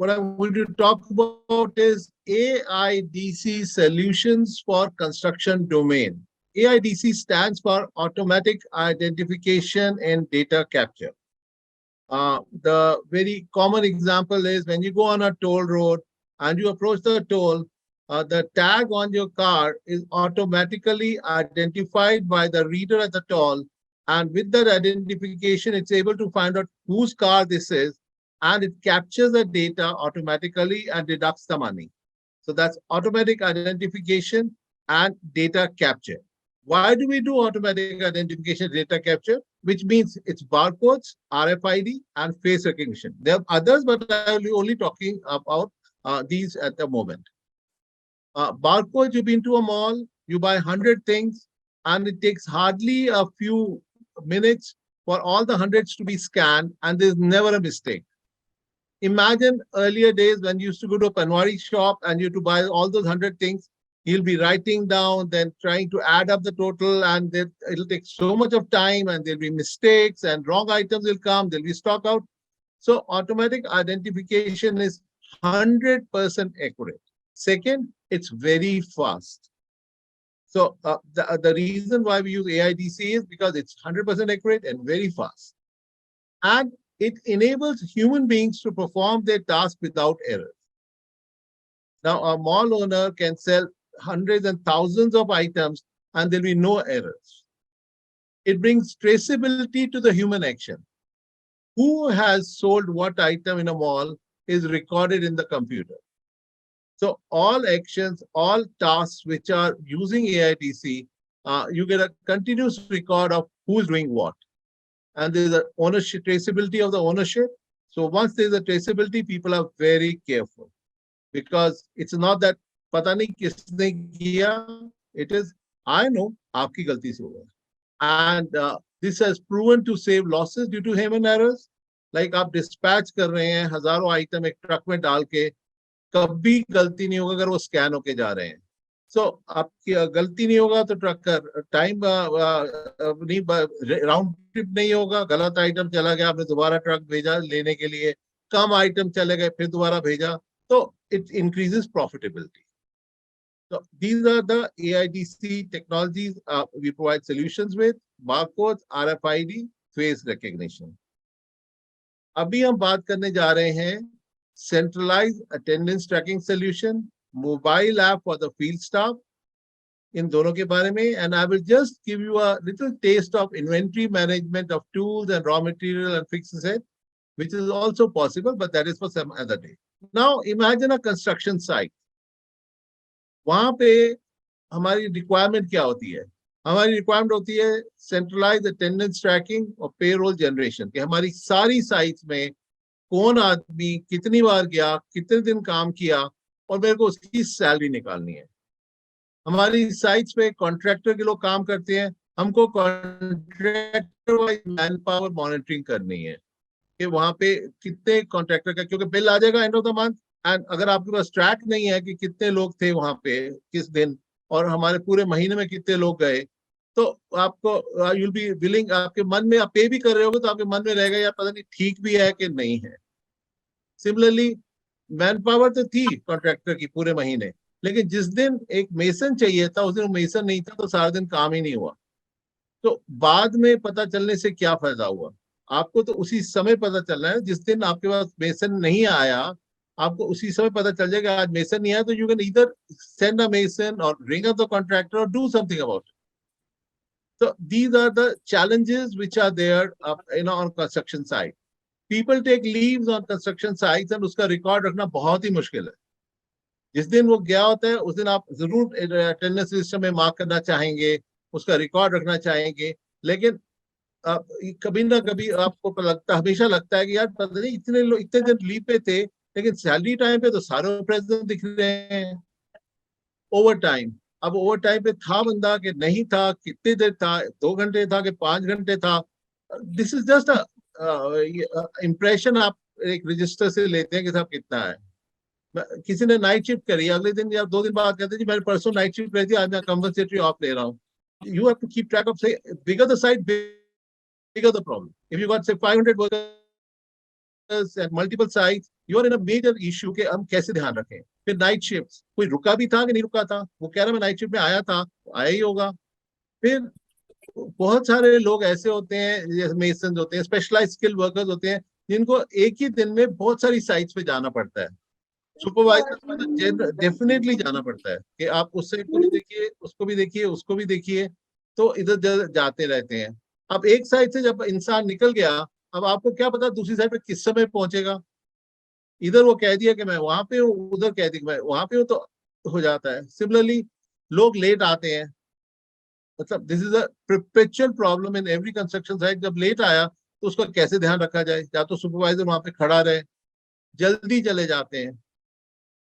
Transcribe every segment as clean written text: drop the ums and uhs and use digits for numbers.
what I'm going to talk about is AIDC solutions for construction domain. AIDC stands for Automatic Identification and Data Capture. The very common example is when you go on a toll road and you approach the toll, the tag on your car is automatically identified by the reader at the toll. And with that identification, it's able to find out whose car this is, and it captures the data automatically and deducts the money. So that's automatic identification and data capture. Why do we do automatic identification data capture? Which means it's barcodes, RFID, and face recognition. There are others, but I will be only talking about these at the moment. Barcodes, you've been to a mall, you buy 100 things, and it takes hardly a few minutes for all the hundreds to be scanned, and there's never a mistake. Imagine earlier days when you used to go to a Panwari shop and you had to buy all those 100 things. He'll be writing down, then trying to add up the total, and it'll take so much of time, and there'll be mistakes, and wrong items will come, there'll be stock out. So automatic identification is 100% accurate. Second, it's very fast. So the reason why we use AIDC is because it's 100% accurate and very fast. And it enables human beings to perform their task without errors. Now, a mall owner can sell hundreds and thousands of items and there'll be no errors. It brings traceability to the human action. Who has sold what item in a mall is recorded in the computer. So all actions, all tasks which are using AIDC, you get a continuous record of who's doing what. And there's a ownership, traceability of the ownership. So once there's a traceability, people are very careful because it's not that pata nahi kisne kiya, it is I know aapki galti se hua. And this has proven to save losses due to human errors. Like आप dispatch कर रहे हैं हजारों item एक truck में डाल के, कभी गलती नहीं होगा अगर वो स्कैन होके जा रहे हैं. So आपकी गलती नहीं होगा तो ट्रक का टाइम नहीं राउंड ट्रिप नहीं होगा. गलत आइटम चला गया, आपने दोबारा ट्रक भेजा लेने के लिए, कम आइटम चले गए फिर दोबारा भेजा, तो it increases profitability. So these are the AIDC technologies we provide solutions with: barcodes, RFID, face recognition. अभी हम बात करने जा रहे हैं centralized attendance tracking solution, mobile app for the field staff, इन दोनों के बारे में. And I will just give you a little taste of inventory management of tools and raw material and fixed asset, which is also possible, but that is for some other day. Now imagine a construction site. वहां पे हमारी requirement क्या होती है? हमारी requirement होती है centralise attendance trekking और पेरोल जनरेशन, कि हमारी सारी साइट्स में कौन आदमी कितनी बार गया, कितने दिन काम किया, और मेरे को उसकी सैलरी निकालनी है. हमारी साइट्स पे कॉन्ट्रैक्टर के लोग काम करते हैं, हमको contractor wise man power monitoring करनी है कि वहां पे कितने कॉन्ट्रैक्टर का, क्योंकि बिल आ जाएगा end of the month. And अगर आपके पास ट्रैक नहीं है कि कितने लोग थे वहां पे किस दिन और हमारे पूरे महीने में कितने लोग गए, तो आपको यूल बी विलिंग, आपके मन में आप पे भी कर रहे होगे तो आपके मन में रहेगा यार पता नहीं ठीक भी है कि नहीं है. सिमिलरली मैन पावर तो थी कॉन्ट्रैक्टर की पूरे महीने, लेकिन जिस दिन एक मेसन चाहिए था उस दिन वो मेसन नहीं था, तो सारा दिन काम ही नहीं हुआ. तो बाद में पता चलने से क्या फायदा हुआ? आपको तो उसी समय पता चलना है. जिस दिन आपके पास मेसन नहीं आया, आपको उसी समय पता चल जाएगा आज मेसन नहीं आया, तो you can either send a mason और रिंग अप द कॉन्ट्रैक्टर और do something about it. So these are the challenges which are there, on construction site. People take leaves on construction sites and उसका record रखना बहुत ही मुश्किल है. जिस दिन वो गया होता है उस दिन आप जरूर अटेंडेंस सिस्टम में मार्क करना चाहेंगे, उसका रिकॉर्ड रखना चाहेंगे, लेकिन कभी ना कभी आपको हमेशा लगता है कि यार पता नहीं इतने दिन लीव पे थे, लेकिन सैलरी टाइम पे तो सारे प्रेजेंट दिख रहे हैं. ओवर टाइम, अब ओवर टाइम पे था बंदा कि नहीं था, कितनी देर था, 2 घंटे था कि 5 घंटे था. दिस इज जस्ट इम्प्रेशन आप एक रजिस्टर से लेते हैं कि साहब कितना है. किसी ने नाइट शिफ्ट करी, अगले दिन या 2 दिन बाद कहते हैं मैंने परसों नाइट शिफ्ट करी थी, आज मैं कंपनसेटरी ऑफ ले रहा हूँ. You have to keep track of, say bigger the site bigger the problem. If you got say 500 workers at multiple sites, you are in a major issue के हम कैसे ध्यान रखें। फिर नाइट शिफ्ट, कोई रुका भी था कि नहीं रुका था, वो कह रहा मैं नाइट शिफ्ट में आया था, आया ही होगा। फिर बहुत सारे लोग ऐसे होते हैं, जैसे मेसन होते हैं, स्पेशलाइज स्किल वर्कर्स होते हैं, जिनको एक ही दिन में बहुत सारी साइट्स पे जाना पड़ता है। सुपरवाइजर को तो डेफिनेटली जाना पड़ता है कि आप उस साइड को भी देखिए, उसको भी देखिए, उसको भी देखिए, तो इधर जाते रहते हैं। अब एक साइड से जब इंसान निकल गया, अब आपको क्या पता दूसरी साइड पे किस समय पहुंचेगा। इधर वो कह दिया कि मैं वहां पे हूँ, उधर कह दिया कि मैं वहां पे हूँ, तो हो जाता है। सिमिलरली लोग लेट आते हैं, मतलब this is a perpetual problem in every construction site. जब लेट आया तो उसका कैसे ध्यान रखा जाए, या तो सुपरवाइजर वहां पे खड़ा रहे, जल्दी चले जाते हैं।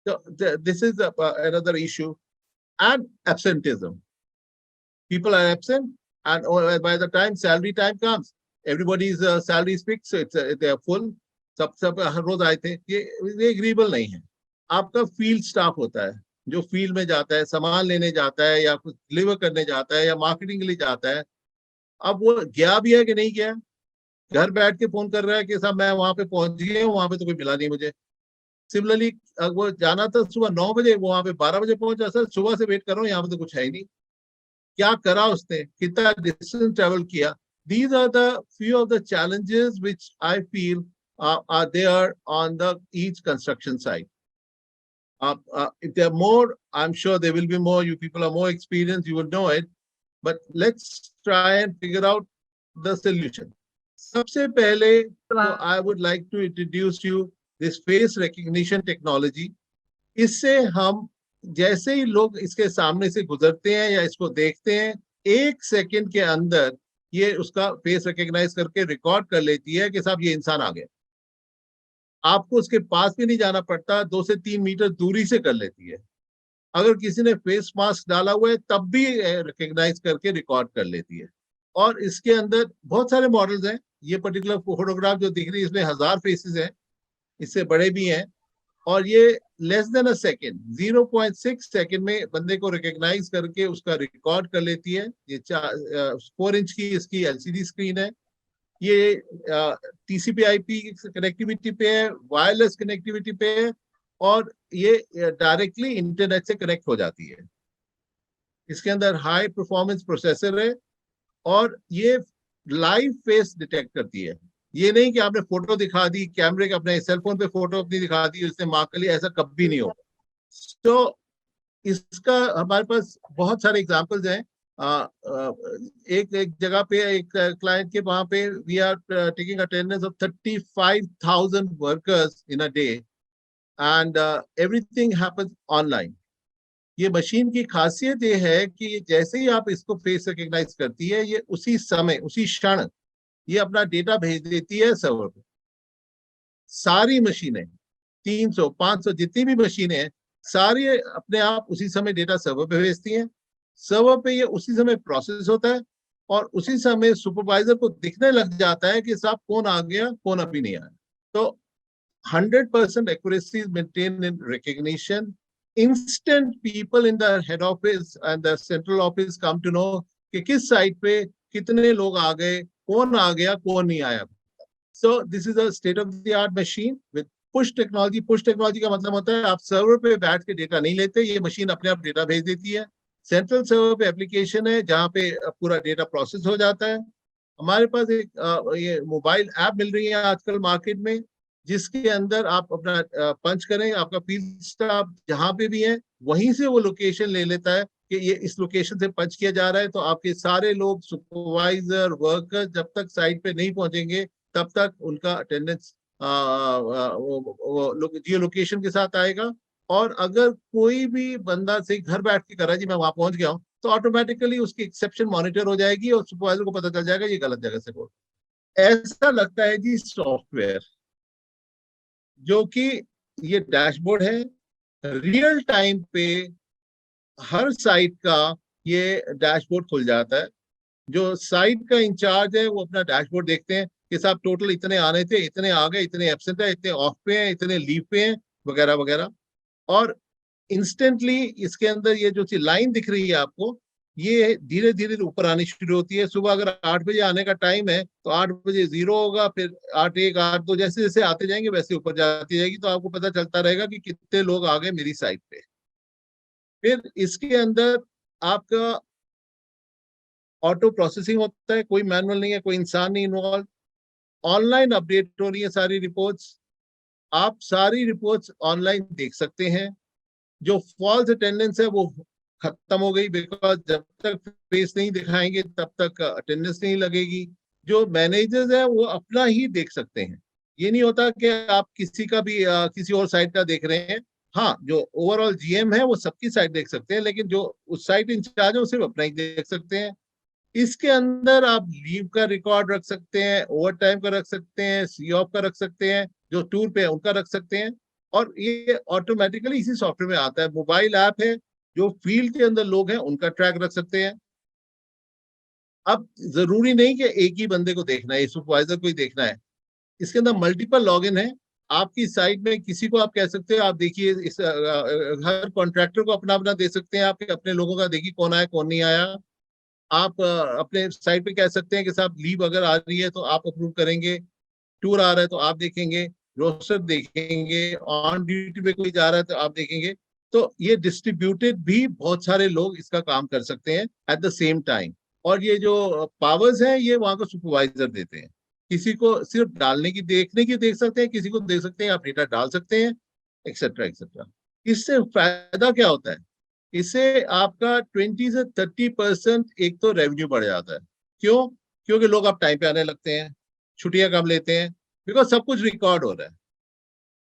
तो this is another issue. And absenteeism, people are absent, and by the time salary time comes, everybody's salary is fixed, so they are full. सब हर रोज आए थे, ये एग्रीबल नहीं है। आपका फील्ड स्टाफ होता है, जो फील्ड में जाता है, सामान लेने जाता है, या कुछ डिलीवर करने जाता है, या मार्केटिंग के लिए जाता है। अब वो गया भी है कि नहीं गया, घर बैठ के फोन कर रहा है कि साहब मैं वहां पे पहुंच गया हूँ, वहां पे तो कोई मिला नहीं मुझे। सिमिलरली वो जाना था सुबह 9 बजे, वो वहां पे 12 बजे पहुंचा, सर सुबह से वेट कर रहा हूँ, यहाँ पे तो कुछ है ही नहीं। क्या करा उसने, कितना डिस्टेंस ट्रेवल किया। These are the few of the challenges which I feel are there on the each construction site. If there are more, I'm sure there will be more. You people are more experienced, you will know it. But let's try and figure out the solution. सबसे पहले, so I would like to introduce you this face recognition technology. इससे हम जैसे ही लोग इसके सामने से गुजरते हैं या इसको देखते हैं, 1 सेकंड के अंदर ये उसका फेस रिकॉग्नाइज करके रिकॉर्ड कर लेती है कि साहब ये इंसान आ गया। आपको उसके पास भी नहीं जाना पड़ता, 2 से 3 मीटर दूरी से कर लेती है। अगर किसी ने फेस मास्क डाला हुआ है तब भी रिकॉग्नाइज करके रिकॉर्ड कर लेती है। और इसके अंदर बहुत सारे मॉडल्स हैं। ये पर्टिकुलर फोटोग्राफ जो दिख रही है, इसमें 1000 फेसेस हैं, इससे बड़े भी हैं। और ये less than a second, 0.6 second में बंदे को रिकॉग्नाइज करके उसका रिकॉर्ड कर लेती है। ये 4 इंच की इसकी एलसीडी स्क्रीन है। ये टीसीपी/आईपी कनेक्टिविटी पे है, वायरलेस कनेक्टिविटी पे है, और ये डायरेक्टली इंटरनेट से कनेक्ट हो जाती है। इसके अंदर हाई परफॉर्मेंस प्रोसेसर है, और ये लाइव फेस डिटेक्ट करती है। ये नहीं कि आपने फोटो दिखा दी, कैमरे के अपने सेलफोन पे फोटो अपनी दिखा दी, उसने मार्क कर लिया, ऐसा कभी नहीं होगा। तो इसका हमारे पास बहुत सारे एग्जांपल्स हैं। एक जगह पे एक क्लाइंट के वहां पे we are taking attendance of 35,000 workers in a day, and everything happens online. ये मशीन की खासियत ये है कि जैसे ही आप इसको फेस रिकॉग्नाइज करती है, ये उसी समय उसी क्षण ये अपना डेटा भेज देती है सर्वर पे। सारी मशीनें 300 500 जितनी भी मशीनें हैं, सारी अपने आप उसी समय डेटा सर्वर पे भेजती हैं। सर्वर पे ये उसी समय प्रोसेस होता है, और उसी समय सुपरवाइजर को दिखने लग जाता है कि साहब कौन आ गया, कौन अभी नहीं आया। तो 100% accuracy is maintained in recognition. Instant people in the head office and the central office come to know कि किस साइट पे कितने लोग आ गए, कौन आ गया, कौन नहीं आया। So this is a state of the art machine with push technology. Push technology का मतलब होता है आप सर्वर पे बैठ के डेटा नहीं लेते, ये मशीन अपने आप डेटा भेज देती है। सेंट्रल सर्वर पे एप्लीकेशन है जहाँ पे पूरा डेटा प्रोसेस हो जाता है। हमारे पास एक ये मोबाइल ऐप मिल रही है आजकल मार्केट में, जिसके अंदर आप अपना पंच करें, आपका फील्ड स्टाफ जहाँ पे भी है वहीं से वो लोकेशन ले लेता है कि ये इस लोकेशन से पंच किया जा रहा है। तो आपके सारे लोग, सुपरवाइजर, वर्कर, जब तक साइट पे नहीं पहुंचेंगे तब तक उनका अटेंडेंस जियो लोकेशन के साथ आएगा। और अगर कोई भी बंदा से घर बैठ के कर रहा है जी मैं वहां पहुंच गया हूँ, तो ऑटोमेटिकली उसकी एक्सेप्शन मॉनिटर हो जाएगी और सुपरवाइजर को पता चल जाएगा ये गलत जगह से बोल। ऐसा लगता है जी सॉफ्टवेयर, जो कि ये डैशबोर्ड है, रियल टाइम पे हर साइट का ये डैशबोर्ड खुल जाता है। जो साइट का इंचार्ज है वो अपना डैशबोर्ड देखते हैं कि साहब टोटल इतने आने थे, इतने आ गए, इतने एब्सेंट है, इतने ऑफ पे हैं, इतने लीव पे हैं, वगैरह वगैरह। और इंस्टेंटली इसके अंदर ये जो सी लाइन दिख रही है आपको, ये धीरे धीरे ऊपर आनी शुरू होती है। सुबह अगर 8 बजे आने का टाइम है तो 8 बजे 0 होगा, फिर 8, 1, 8, 2 जैसे जैसे आते जाएंगे वैसे ऊपर जाती जाएगी, तो आपको पता चलता रहेगा कि कितने लोग आ गए मेरी साइट पे। फिर इसके अंदर आपका ऑटो प्रोसेसिंग होता है, कोई मैनुअल नहीं है, कोई इंसान नहीं इन्वॉल्व। ऑनलाइन अपडेट हो रही है सारी रिपोर्ट्स, आप सारी रिपोर्ट्स ऑनलाइन देख सकते हैं। जो फॉल्स अटेंडेंस है वो खत्म हो गई, बिकॉज जब तक फेस नहीं दिखाएंगे तब तक अटेंडेंस नहीं लगेगी। जो मैनेजर्स है वो अपना ही देख सकते हैं। ये नहीं होता कि आप किसी का भी किसी और साइट का देख रहे हैं। हाँ, जो ओवरऑल जीएम है वो सबकी साइट देख सकते हैं, लेकिन जो उस साइट इंचार्ज है वो सिर्फ अपना ही देख सकते हैं। इसके अंदर आप लीव का रिकॉर्ड रख सकते हैं, ओवर टाइम का रख सकते हैं, सी ऑफ का रख सकते हैं, जो टूर पे है उनका रख सकते हैं। और ये ऑटोमेटिकली इसी सॉफ्टवेयर में आता है। मोबाइल ऐप है, जो फील्ड के अंदर लोग हैं उनका ट्रैक रख सकते हैं। अब जरूरी नहीं कि एक ही बंदे को देखना है, सुपरवाइजर को ही देखना है। इसके अंदर मल्टीपल लॉगिन है। आपकी साइट में किसी को आप कह सकते हैं, आप देखिए इस हर कॉन्ट्रैक्टर को अपना अपना दे सकते हैं, आप अपने लोगों का देखिए कौन आया कौन नहीं आया। आप अपने साइट पे कह सकते हैं कि साहब लीव अगर आ रही है तो आप अप्रूव करेंगे, टूर आ रहा है तो आप देखेंगे, रोस्टर देखेंगे, ऑन ड्यूटी पे कोई जा रहा है तो आप देखेंगे। तो ये डिस्ट्रीब्यूटेड भी बहुत सारे लोग इसका काम कर सकते हैं एट द सेम टाइम। और ये जो पावर्स हैं ये वहां को सुपरवाइजर देते हैं। किसी को सिर्फ डालने की देखने की देख सकते हैं, किसी को देख सकते हैं आप डेटा डाल सकते हैं, एक्सेट्रा एक्सेट्रा। इससे फायदा क्या होता है? इससे आपका 20 से 30% एक तो रेवेन्यू बढ़ जाता है। क्यों? क्योंकि लोग अब टाइम पे आने लगते हैं, छुट्टियां कम लेते हैं, बिकॉज सब कुछ रिकॉर्ड हो रहा है।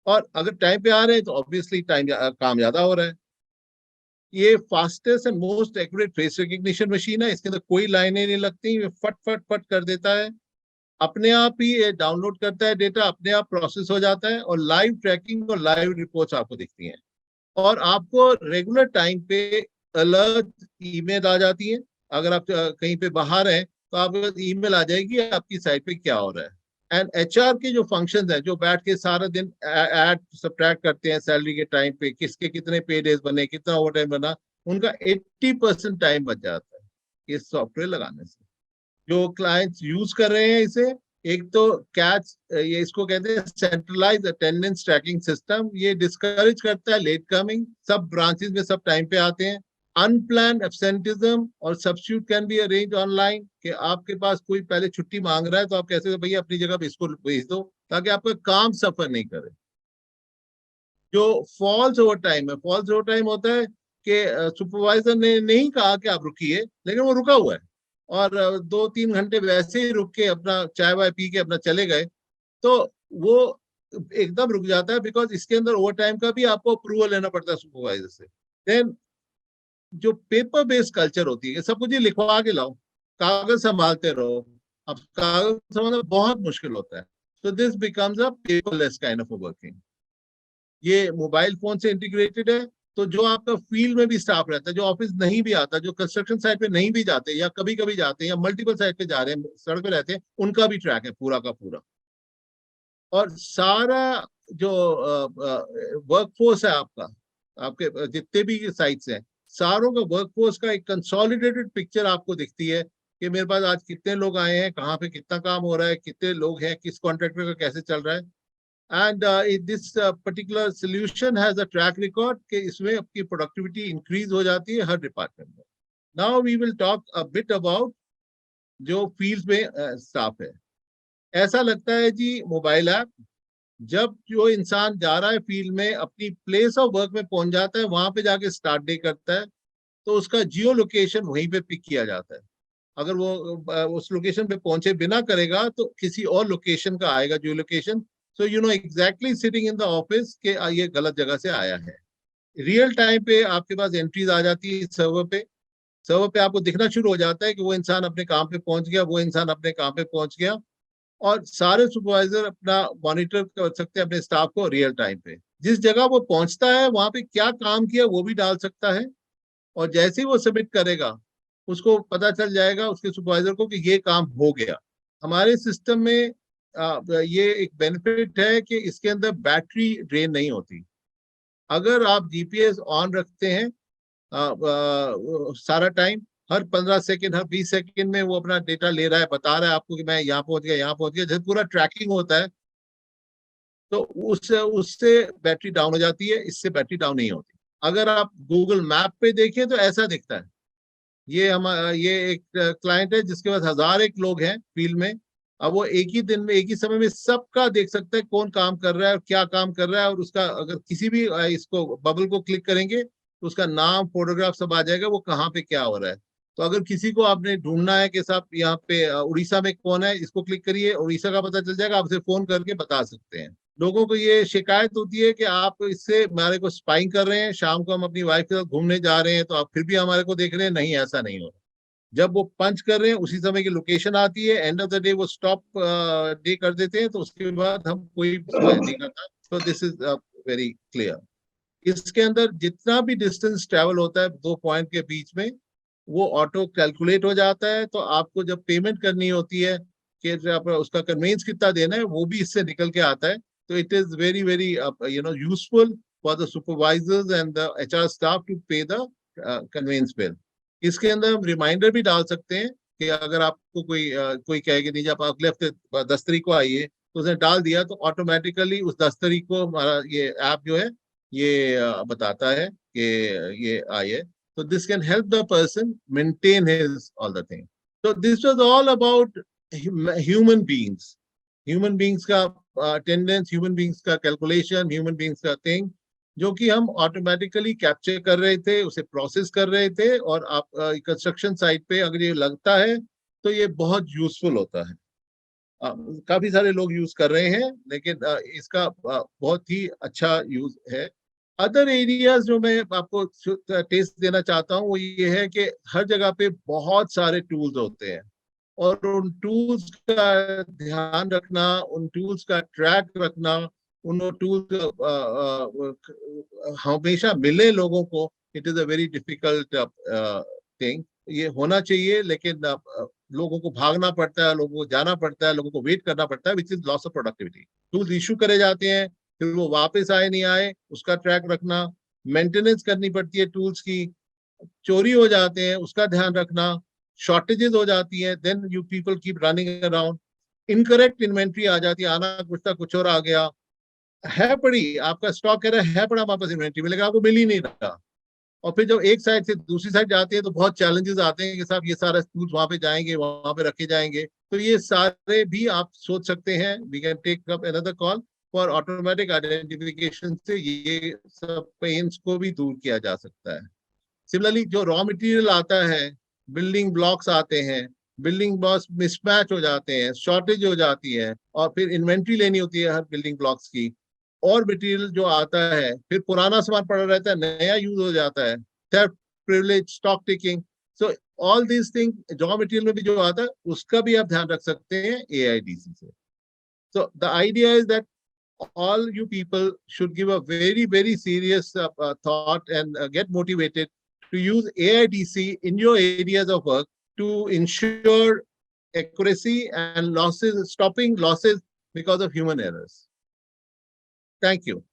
और अगर टाइम पे आ रहे हैं तो ऑब्वियसली काम ज्यादा हो रहा है। ये fastest and most accurate face recognition machine है। इसके अंदर कोई लाइनें नहीं लगती, ये फट फट फट कर देता है। अपने आप ही ये डाउनलोड करता है डेटा, अपने आप प्रोसेस हो जाता है, और लाइव ट्रैकिंग और लाइव रिपोर्ट्स आपको दिखती हैं। और आपको रेगुलर टाइम पे अलर्ट ईमेल आ जाती है। अगर आप कहीं पे बाहर हैं तो आपको ईमेल आ जाएगी आपकी साइट पे क्या हो रहा है। एंड एचआर के जो फंक्शंस हैं, जो बैठ के सारा दिन ऐड सब्ट्रैक्ट करते हैं सैलरी के टाइम पे, किसके कितने पे डेज बने, कितना ओवर टाइम बना, उनका 80% टाइम बच जाता है इस सॉफ्टवेयर लगाने से। जो क्लाइंट्स यूज कर रहे हैं इसे, एक तो कैच, ये इसको कहते हैं सेंट्रलाइज अटेंडेंस ट्रैकिंग सिस्टम। ये डिस्करेज करता है लेट कमिंग, सब ब्रांचेस में सब टाइम पे आते हैं। अनप्लान एब्सेंटिज्म और substitute can be arrange online, कि आपके पास कोई पहले छुट्टी मांग रहा है तो आप कैसे भैया अपनी जगह पे इसको भेज दो, ताकि आपका काम सफर नहीं करे। जो फॉल्स ओवर टाइम है, फॉल्स ओवर टाइम होता है कि सुपरवाइजर ने नहीं कहा कि आप रुकिए, लेकिन वो रुका हुआ है, और 2-3 घंटे वैसे ही रुक के अपना चाय वाय पी के अपना चले गए, तो वो एकदम रुक जाता है। बिकॉज इसके अंदर ओवर टाइम का भी आपको अप्रूवल लेना पड़ता है सुपरवाइजर से। देन जो पेपर बेस्ड कल्चर होती है, सब कुछ ही लिखवा के लाओ, कागज संभालते रहो, अब कागज संभालना बहुत मुश्किल होता है। तो this becomes a paperless kind of working. ये मोबाइल फोन से इंटीग्रेटेड है। तो जो आपका फील्ड में भी स्टाफ रहता है, जो ऑफिस नहीं भी आता, जो कंस्ट्रक्शन साइट पे नहीं भी जाते, या कभी कभी जाते हैं, या मल्टीपल साइट पे जा रहे हैं, सड़क पे रहते हैं, उनका भी ट्रैक है पूरा का पूरा। और सारा जो वर्कफोर्स है आपका, आपके जितने भी साइट्स हैं, सारों का वर्कफोर्स का एक कंसोलिडेटेड पिक्चर आपको दिखती है, कि मेरे पास आज कितने लोग आए हैं, कहाँ पे कितना काम हो रहा है, कितने लोग हैं, किस कॉन्ट्रैक्टर का कैसे चल रहा है। And this particular solution has a track record, कि इसमें आपकी प्रोडक्टिविटी इंक्रीज हो जाती है हर डिपार्टमेंट में। Now we will talk a bit about जो फील्ड में स्टाफ है। ऐसा लगता है जी मोबाइल ऐप, जब जो इंसान जा रहा है फील्ड में, अपनी प्लेस ऑफ वर्क में पहुंच जाता है, वहां पे जाके स्टार्ट डे करता है, तो उसका जियो लोकेशन वहीं पे पिक किया जाता है। अगर वो उस लोकेशन पे पहुंचे बिना करेगा तो किसी और लोकेशन का आएगा जियो location. So you know exactly sitting in the office के ये गलत जगह से आया है। रियल टाइम पे आपके पास एंट्रीज आ जाती है सर्वर पे। सर्वर पे आपको दिखना शुरू हो जाता है कि वो इंसान अपने काम पे पहुंच गया, वो इंसान अपने काम पे पहुंच गया। और सारे सुपरवाइजर अपना मॉनिटर कर सकते हैं अपने स्टाफ को रियल टाइम पे। जिस जगह वो पहुंचता है वहां पे क्या काम किया वो भी डाल सकता है, और जैसे ही वो सबमिट करेगा उसको पता चल जाएगा उसके सुपरवाइजर को कि ये काम हो गया। हमारे सिस्टम में ये एक बेनिफिट है कि इसके अंदर बैटरी ड्रेन नहीं होती। अगर आप जीपीएस ऑन रखते हैं सारा टाइम, हर 15 सेकंड, हर 20 सेकंड में वो अपना डेटा ले रहा है, बता रहा है आपको कि मैं यहाँ पहुंच गया, यहाँ पहुंच गया, जब पूरा ट्रैकिंग होता है तो उससे उससे बैटरी डाउन हो जाती है, इससे बैटरी डाउन नहीं होती। अगर आप गूगल मैप पे देखें तो ऐसा दिखता है। ये एक क्लाइंट है जिसके पास 1001 लोग हैं फील्ड में। अब वो एक ही दिन में, एक ही समय में सबका देख सकता है कौन काम कर रहा है और क्या काम कर रहा है, और उसका अगर किसी भी इसको बबल को क्लिक करेंगे तो उसका नाम, फोटोग्राफ सब आ जाएगा, वो कहाँ पे क्या हो रहा है। तो अगर किसी को आपने ढूंढना है कि साहब यहाँ पे उड़ीसा में कौन है, इसको क्लिक करिए, उड़ीसा का पता चल जाएगा, आप उसे फोन करके बता सकते हैं। लोगों को ये शिकायत होती है कि आप इससे हमारे को स्पाइंग कर रहे हैं, शाम को हम अपनी वाइफ के साथ घूमने जा रहे हैं तो आप फिर भी हमारे को देख रहे हैं। नहीं, ऐसा नहीं हो रहा। जब वो पंच कर रहे हैं उसी समय की लोकेशन आती है, एंड ऑफ द डे वो स्टॉप डे कर देते हैं, तो उसके बाद हम कोई शिकायत नहीं करता। तो दिस इज वेरी क्लियर। इसके अंदर जितना भी डिस्टेंस ट्रेवल होता है दो पॉइंट के बीच में, वो ऑटो कैलकुलेट हो जाता है। तो आपको जब पेमेंट करनी होती है कि आप उसका कन्वेंस कितना देना है, वो भी इससे निकल के आता है। तो it is very very useful for the supervisors and the HR staff to pay the conveyance bill. इसके अंदर हम रिमाइंडर भी डाल सकते हैं कि अगर आपको कोई कहे कि नहीं जब अगले हफ्ते 10 तारीख को आइए, तो उसने डाल दिया तो ऑटोमेटिकली उस 10 तारीख को हमारा ये ऐप जो है ये बताता है कि ये आई है। So this can help the person maintain his all the thing. So this was all about human beings, human beings का attendance, human beings का calculation, human beings का thing, जो कि हम ऑटोमेटिकली कैप्चर कर रहे थे, उसे प्रोसेस कर रहे थे। और आप कंस्ट्रक्शन साइट पे अगर ये लगता है तो ये बहुत यूजफुल होता है। काफी सारे लोग यूज कर रहे हैं, लेकिन इसका बहुत ही अच्छा यूज है। अदर एरियाज जो मैं आपको टेस्ट देना चाहता हूँ वो ये है कि हर जगह पे बहुत सारे टूल्स होते हैं, और उन टूल्स का ध्यान रखना, उन टूल्स का ट्रैक रखना, उन टूल्स हमेशा मिले लोगों को, it is a very difficult thing. ये होना चाहिए, लेकिन लोगों को भागना पड़ता है, लोगों को जाना पड़ता है, लोगों को वेट करना पड़ता है, which is loss of productivity. Tools issue करे जाते हैं, फिर वो वापस आए नहीं आए उसका ट्रैक रखना, मेंटेनेंस करनी पड़ती है टूल्स की, चोरी हो जाते हैं उसका ध्यान रखना, शॉर्टेजेस हो जाती हैं, then you people keep running around, incorrect inventory आ जाती है, आना कुछ था कुछ और आ गया है, पड़ी आपका स्टॉक कह रहा है पड़ा हमारे पास इन्वेंट्री में, लेकिन आपको मिल ही नहीं रहा। और फिर जब एक साइड से दूसरी साइड जाते हैं तो बहुत चैलेंजेस आते हैं कि साहब ये सारे टूल्स वहां पे जाएंगे, वहां पे रखे जाएंगे। तो ये सारे भी आप सोच सकते हैं, we can take up another call for automatic identification से ये सब पेन्स को भी दूर किया जा सकता है। सिमिलरली जो रॉ मटेरियल आता है, बिल्डिंग ब्लॉक्स आते हैं, बिल्डिंग ब्लॉक्स मिसमैच हो जाते हैं, शॉर्टेज हो जाती है, और फिर इन्वेंट्री लेनी होती है हर बिल्डिंग ब्लॉक्स की। और मटेरियल जो आता है फिर पुराना सामान पड़ा रहता है, नया यूज हो जाता है, theft, privilege, stock taking. So all these thing raw material में भी जो आता है उसका भी आप ध्यान रख सकते हैं एआईडीसी से। So the idea is that all you people should give a very, very serious thought and get motivated to use AIDC in your areas of work to ensure accuracy and losses, stopping losses because of human errors. Thank you.